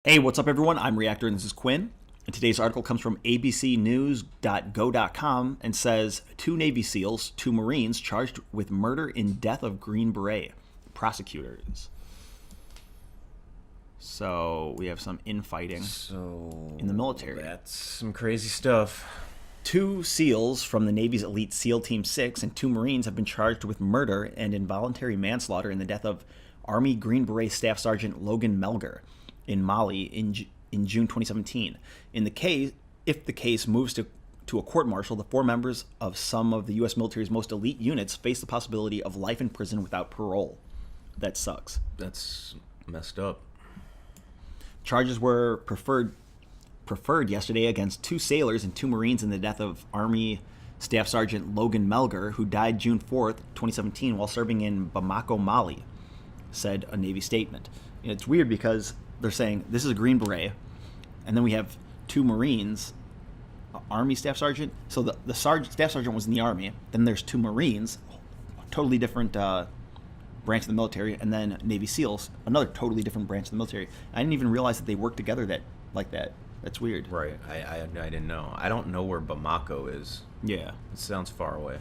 Hey, what's up, everyone? I'm Reactor, and this is Quinn. And today's article comes from abcnews.go.com and says, 2 Navy SEALs, 2 Marines charged with murder in death of Green Beret. Prosecutors. So we have some infighting in the military. That's some crazy stuff. 2 SEALs from the Navy's elite SEAL Team 6 and 2 Marines have been charged with murder and involuntary manslaughter in the death of Army Green Beret Staff Sergeant Logan Melger in Mali in June 2017. If the case moves to a court-martial, the 4 members of some of the U.S. military's most elite units face the possibility of life in prison without parole. That sucks. That's messed up. Charges were preferred yesterday against 2 sailors and 2 Marines in the death of Army Staff Sergeant Logan Melger, who died June 4th, 2017, while serving in Bamako, Mali, said a Navy statement. And it's weird because they're saying this is a Green Beret, and then we have 2 Marines, Army Staff Sergeant. So the Staff Sergeant was in the Army. Then there's 2 Marines, totally different branch of the military, and then Navy SEALs, another totally different branch of the military. I didn't even realize that they work together like that. That's weird. Right. I didn't know. I don't know where Bamako is. Yeah. It sounds far away.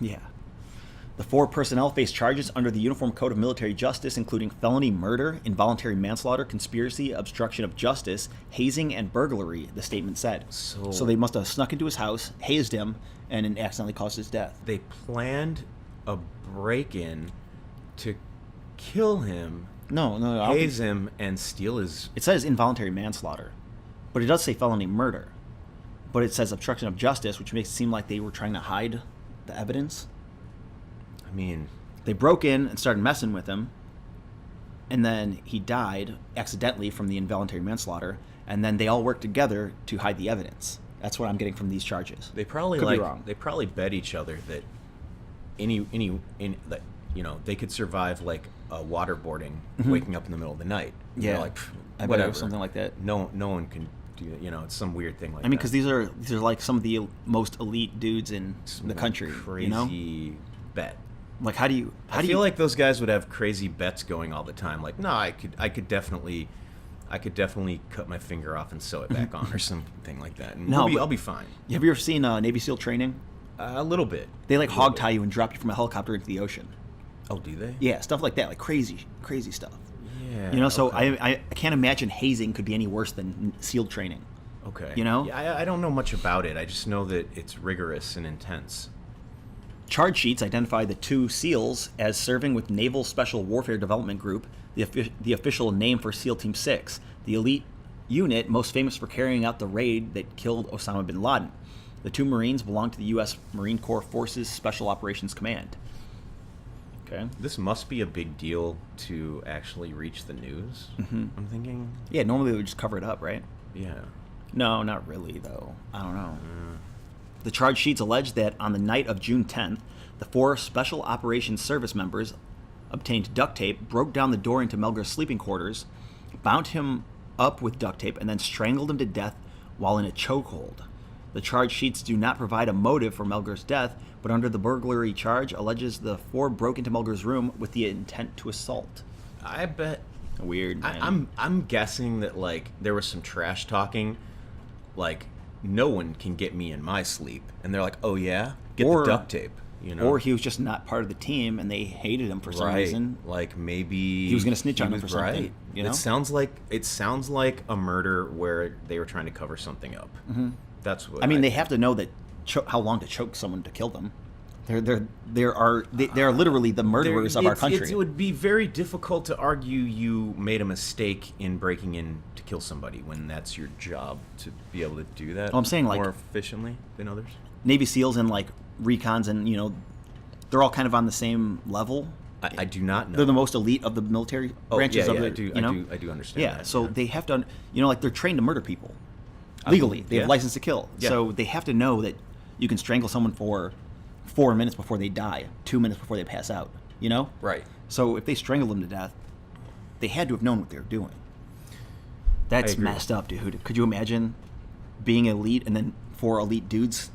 Yeah. The 4 personnel face charges under the Uniform Code of Military Justice, including felony murder, involuntary manslaughter, conspiracy, obstruction of justice, hazing, and burglary, the statement said. So they must have snuck into his house, hazed him, and then accidentally caused his death. They planned a break-in to kill him, haze him, and steal his... It says involuntary manslaughter, but it does say felony murder. But it says obstruction of justice, which makes it seem like they were trying to hide the evidence. I mean, they broke in and started messing with him, and then he died accidentally from the involuntary manslaughter, and then they all worked together to hide the evidence. That's what I'm getting from these charges. They probably Could be wrong. They probably bet each other that they could survive like a waterboarding, waking up in the middle of the night. Yeah, like whatever, something like that. No one can do that. It's some weird thing like that. I mean, because these are like some of the most elite dudes in the country. Crazy bet. Like, how do you? I feel like those guys would have crazy bets going all the time. Like, no, I could definitely cut my finger off and sew it back on or something like that. And I'll be fine. Have you ever seen Navy SEAL training? A little bit. They like hog tie you and drop you from a helicopter into the ocean. Oh, do they? Yeah, stuff like that, like crazy stuff. Yeah. So okay. I can't imagine hazing could be any worse than SEAL training. Okay. Yeah, I don't know much about it. I just know that it's rigorous and intense. Charge sheets identify the 2 SEALs as serving with Naval Special Warfare Development Group, the official name for SEAL Team 6, the elite unit most famous for carrying out the raid that killed Osama bin Laden. The 2 Marines belong to the U.S. Marine Corps Forces Special Operations Command. Okay. This must be a big deal to actually reach the news, I'm thinking. Yeah, normally they would just cover it up, right? Yeah. No, not really, though. I don't know. The charge sheets allege that on the night of June 10th, the 4 Special Operations Service members obtained duct tape, broke down the door into Melger's sleeping quarters, bound him up with duct tape, and then strangled him to death while in a chokehold. The charge sheets do not provide a motive for Melger's death, but under the burglary charge, alleges the 4 broke into Melger's room with the intent to assault. I bet. Weird, man. I'm guessing that like there was some trash talking, like no one can get me in my sleep, and they're like, oh yeah, get the duct tape. Or he was just not part of the team, and they hated him for some reason. Like maybe he was going to snitch on them for something. Right. It sounds like a murder where they were trying to cover something up. That's what. I mean, they have to know that how long to choke someone to kill them. They are literally the murderers of our country. It would be very difficult to argue you made a mistake in breaking in to kill somebody when that's your job to be able to do that. Well, I'm saying, more efficiently than others. Navy SEALs and like recons and they're all kind of on the same level. I do not know. They're the most elite of the military branches of it. I do understand. Yeah, that, so they have to, like they're trained to murder people legally. They have license to kill. Yeah. So they have to know that you can strangle someone for 4 minutes before they die, 2 minutes before they pass out. Right. So if they strangled them to death, they had to have known what they were doing. That's messed up, dude. Could you imagine being elite and then 4 elite dudes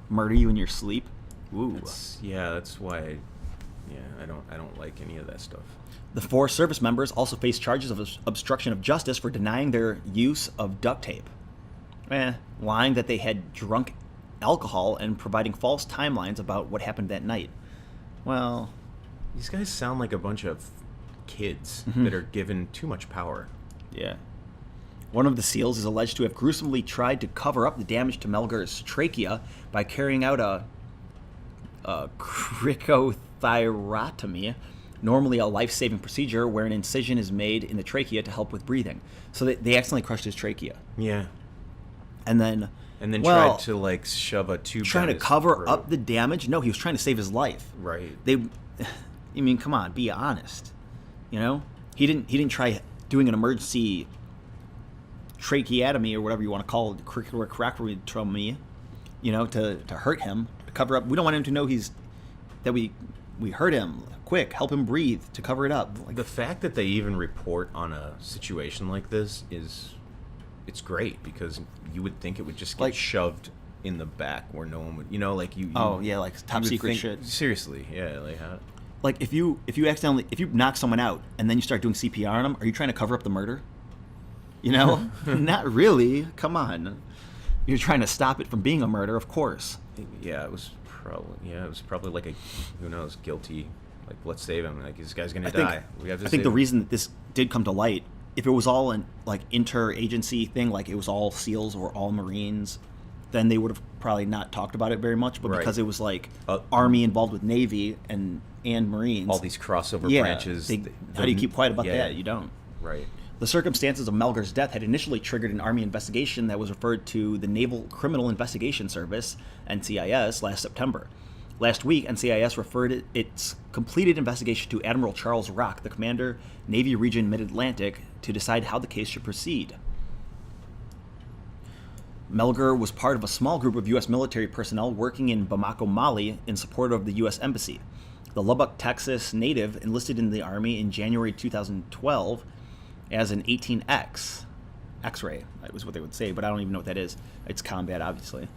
murder you in your sleep? Ooh. That's why. I don't like any of that stuff. The 4 service members also faced charges of obstruction of justice for denying their use of duct tape, lying that they had drunk alcohol, and providing false timelines about what happened that night. Well, these guys sound like a bunch of kids that are given too much power. Yeah. One of the SEALs is alleged to have gruesomely tried to cover up the damage to Melger's trachea by carrying out a cricothyrotomy, normally a life-saving procedure where an incision is made in the trachea to help with breathing. So they accidentally crushed his trachea. Yeah. And then tried to like shove a tube trying down to his cover throat. up the damage. No, he was trying to save his life. Right. I mean, come on, be honest. You know, he didn't try doing an emergency tracheotomy or whatever you want to call it, cricothyrotomy, you know, to hurt him, to cover up. We don't want him to know that we hurt him. Quick, help him breathe, to cover it up. The fact that they even report on a situation like this it's great, because you would think it would just get shoved in the back where no one would, you know, like you like top secret shit. Seriously, yeah, like how. Like if you knock someone out and then you start doing CPR on them, are you trying to cover up the murder? You know, not really. Come on, you're trying to stop it from being a murder, of course. Yeah, it was probably like a, who knows, guilty. Like, let's save him. Like, this guy's gonna die. We have to. I think save the him. reason that this did come to light, if it was all an like interagency thing, like it was all SEALs or all Marines, then they would have probably not talked about it very much. But because it was like Army involved with Navy and Marines, all these crossover branches. How do you keep quiet about that? You don't. Right. The circumstances of Melger's death had initially triggered an Army investigation that was referred to the Naval Criminal Investigation Service, NCIS, last September. Last week, NCIS referred its completed investigation to Admiral Charles Rock, the commander, Navy Region Mid-Atlantic, to decide how the case should proceed. Melger was part of a small group of U.S. military personnel working in Bamako, Mali, in support of the U.S. Embassy. The Lubbock, Texas native enlisted in the Army in January 2012 as an 18X. X-ray, that was what they would say, but I don't even know what that is. It's combat, obviously.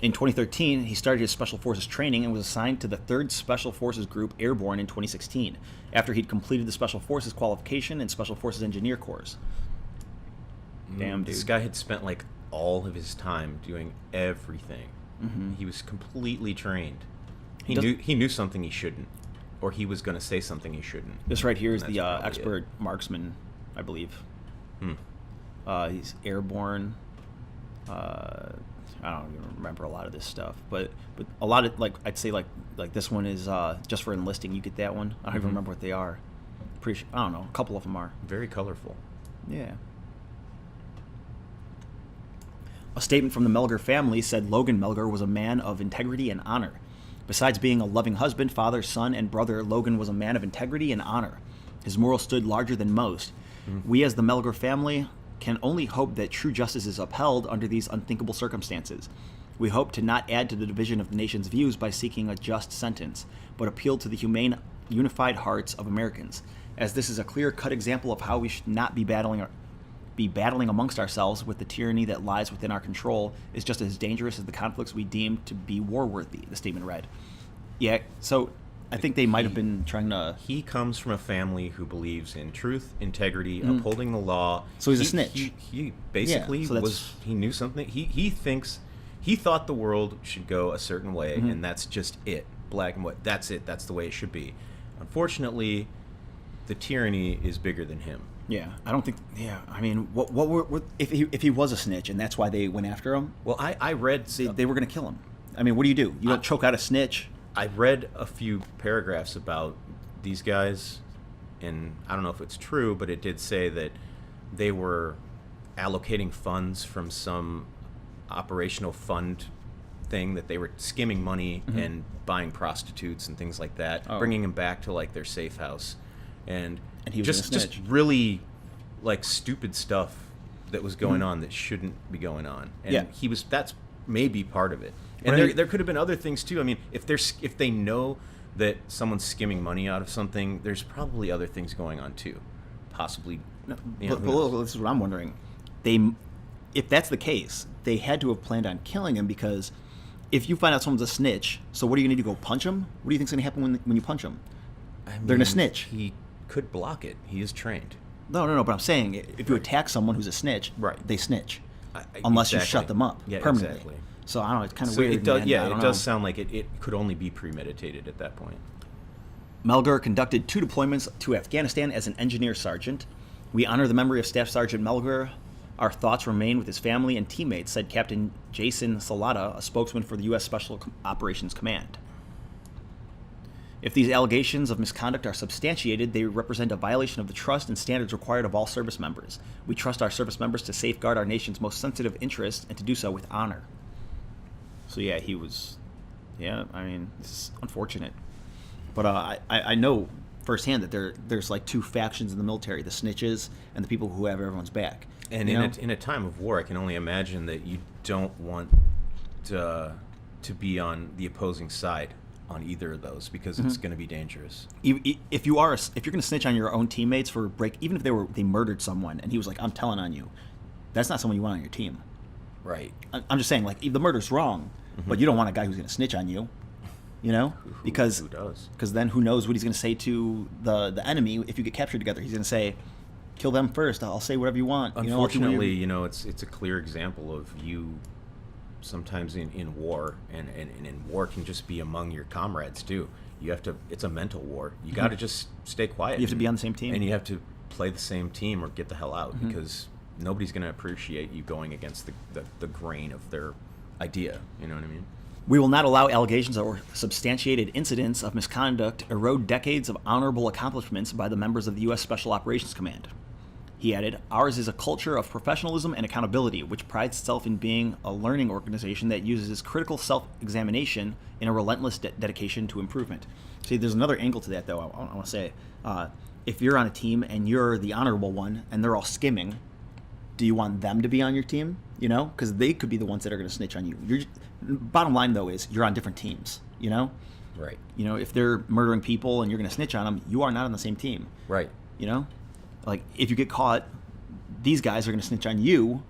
In 2013, he started his Special Forces training and was assigned to the 3rd Special Forces Group Airborne in 2016, after he'd completed the Special Forces qualification and Special Forces Engineer course. Damn, dude. This guy had spent like all of his time doing everything. Mm-hmm. He was completely trained. He knew something he shouldn't, or he was going to say something he shouldn't. This right here is the expert marksman, I believe. He's airborne. I don't even remember a lot of this stuff, but a lot of, like, I'd say like this one is just for enlisting. You get that one. I don't even remember what they are. I don't know. A couple of them are very colorful. Yeah. A statement from the Melger family said Logan Melger was a man of integrity and honor. Besides being a loving husband, father, son, and brother, Logan was a man of integrity and honor. His morals stood larger than most. We, as the Melger family, can only hope that true justice is upheld under these unthinkable circumstances. We hope to not add to the division of the nation's views by seeking a just sentence, but appeal to the humane, unified hearts of Americans, as this is a clear-cut example of how we should not be battling amongst ourselves with the tyranny that lies within our control is just as dangerous as the conflicts we deem to be war-worthy, the statement read. Yeah, so I think they might have been trying to... He comes from a family who believes in truth, integrity, upholding the law. So he's a snitch. He basically he knew something. He thought the world should go a certain way, and that's just it. Black and white. That's it. That's the way it should be. Unfortunately, the tyranny is bigger than him. Yeah, I don't think... Yeah, I mean, what if he was a snitch and that's why they went after him? Well, I read... They were going to kill him. I mean, what do? You don't choke out a snitch? I read a few paragraphs about these guys, and I don't know if it's true, but it did say that they were allocating funds from some operational fund thing, that they were skimming money and buying prostitutes and things like that, bringing them back to like their safe house, and he was just really like stupid stuff that was going on that shouldn't be going on, and that's maybe part of it. And there could have been other things too. I mean, if they know that someone's skimming money out of something, there's probably other things going on too, possibly. But this is what I'm wondering. If that's the case, they had to have planned on killing him, because if you find out someone's a snitch, so what are you going to do? Go punch him? What do you think's going to happen when you punch him? They're going to snitch. He could block it. He is trained. No. But I'm saying if you attack someone who's a snitch, Right. they snitch, unless you Exactly. shut them up Yeah, permanently. exactly. So I don't know. It's kind of So weird. it does. man. Yeah, I it don't does know. sound like it could only be premeditated at that point. Melgar conducted 2 deployments to Afghanistan as an engineer sergeant. We honor the memory of Staff Sergeant Melgar. Our thoughts remain with his family and teammates, said Captain Jason Salata, a spokesman for the U.S. Special Operations Command. If these allegations of misconduct are substantiated, they represent a violation of the trust and standards required of all service members. We trust our service members to safeguard our nation's most sensitive interests and to do so with honor. So yeah, he was, I mean, this is unfortunate. But I know firsthand that there's like 2 factions in the military, the snitches and the people who have everyone's back. And you in a time of war, I can only imagine that you don't want to be on the opposing side on either of those, because it's going to be dangerous. If you're going to snitch on your own teammates for even if they murdered someone and he was like, I'm telling on you, that's not someone you want on your team. Right. I'm just saying, like, the murder's wrong, but you don't want a guy who's going to snitch on you, because who does? Because then who knows what he's going to say to the enemy if you get captured together. He's going to say, kill them first. I'll say whatever you want. Unfortunately, it's a clear example of you sometimes in war, and in war can just be among your comrades too. You have to. It's a mental war. You got to just stay quiet. You have to be on the same team, and you have to play the same team or get the hell out, because nobody's going to appreciate you going against the grain of their idea. You know what I mean? We will not allow allegations or substantiated incidents of misconduct erode decades of honorable accomplishments by the members of the U.S. Special Operations Command. He added, ours is a culture of professionalism and accountability, which prides itself in being a learning organization that uses critical self-examination in a relentless dedication to improvement. See, there's another angle to that, though, I want to say. If you're on a team and you're the honorable one and they're all skimming, do you want them to be on your team? Because they could be the ones that are going to snitch on you. Bottom line, though, is you're on different teams, Right. If they're murdering people and you're going to snitch on them, you are not on the same team. Right. Like, if you get caught, these guys are going to snitch on you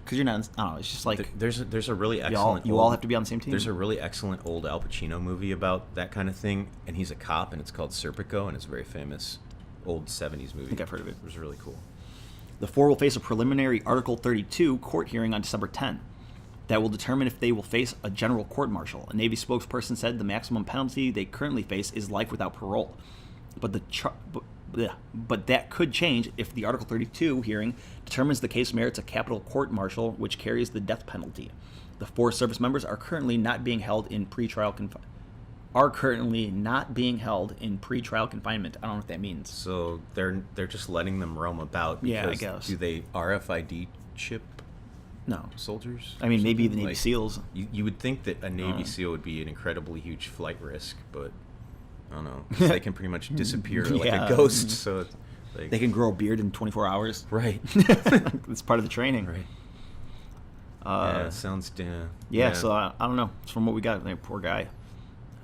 because you're not. I don't know. It's just like there's a really excellent. You all have to be on the same team. There's a really excellent old Al Pacino movie about that kind of thing, and he's a cop, and it's called Serpico, and it's a very famous old 70s movie. I think I've heard of it. It was really cool. The 4 will face a preliminary Article 32 court hearing on December 10. That will determine if they will face a general court-martial. A Navy spokesperson said the maximum penalty they currently face is life without parole. But that could change if the Article 32 hearing determines the case merits a capital court-martial, which carries the death penalty. The 4 service members are currently not being held in pretrial confinement. I don't know what that means. So they're just letting them roam about. Because Yeah, I guess. Do they RFID chip No. soldiers? I mean, maybe the Something Navy SEALs. You would think that a Navy SEAL would be an incredibly huge flight risk, but I don't know. 'Cause they can pretty much disappear like Yeah. a ghost. So it's like, They can grow a beard in 24 hours. right. It's part of the training. Right. Uh, Yeah, sounds Yeah, so I don't know. It's from what we got. Like, poor guy.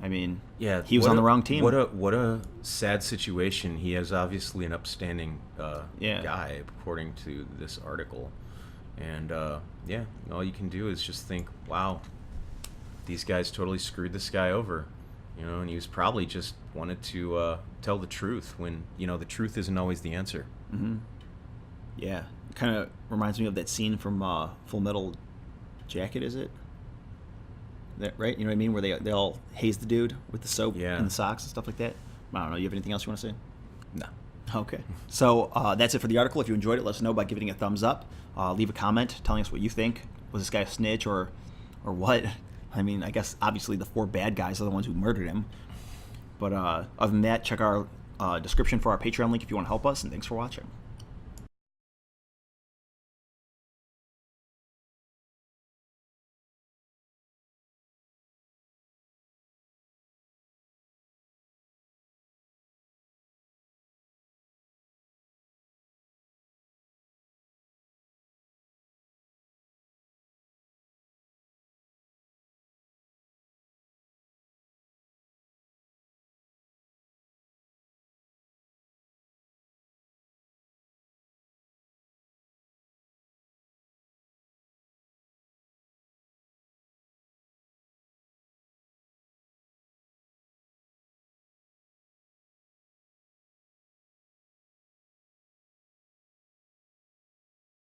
I mean, yeah, he was what on the a- wrong team. What a sad situation. He is obviously an upstanding Yeah. guy, according to this article. And yeah, all you can do is just think, wow, these guys totally screwed this guy over. And he was probably just wanted to tell the truth when, the truth isn't always the answer. Mm-hmm. Yeah, it kind of reminds me of that scene from Full Metal Jacket, is it? That, right? You know what I mean? Where they all haze the dude with the soap and the socks and stuff like that. I don't know. You have anything else you want to say? No. Okay. So that's it for the article. If you enjoyed it, let us know by giving it a thumbs up. Leave a comment telling us what you think. Was this guy a snitch or what? I mean, I guess obviously the 4 bad guys are the ones who murdered him. But other than that, check our description for our Patreon link if you want to help us, and thanks for watching.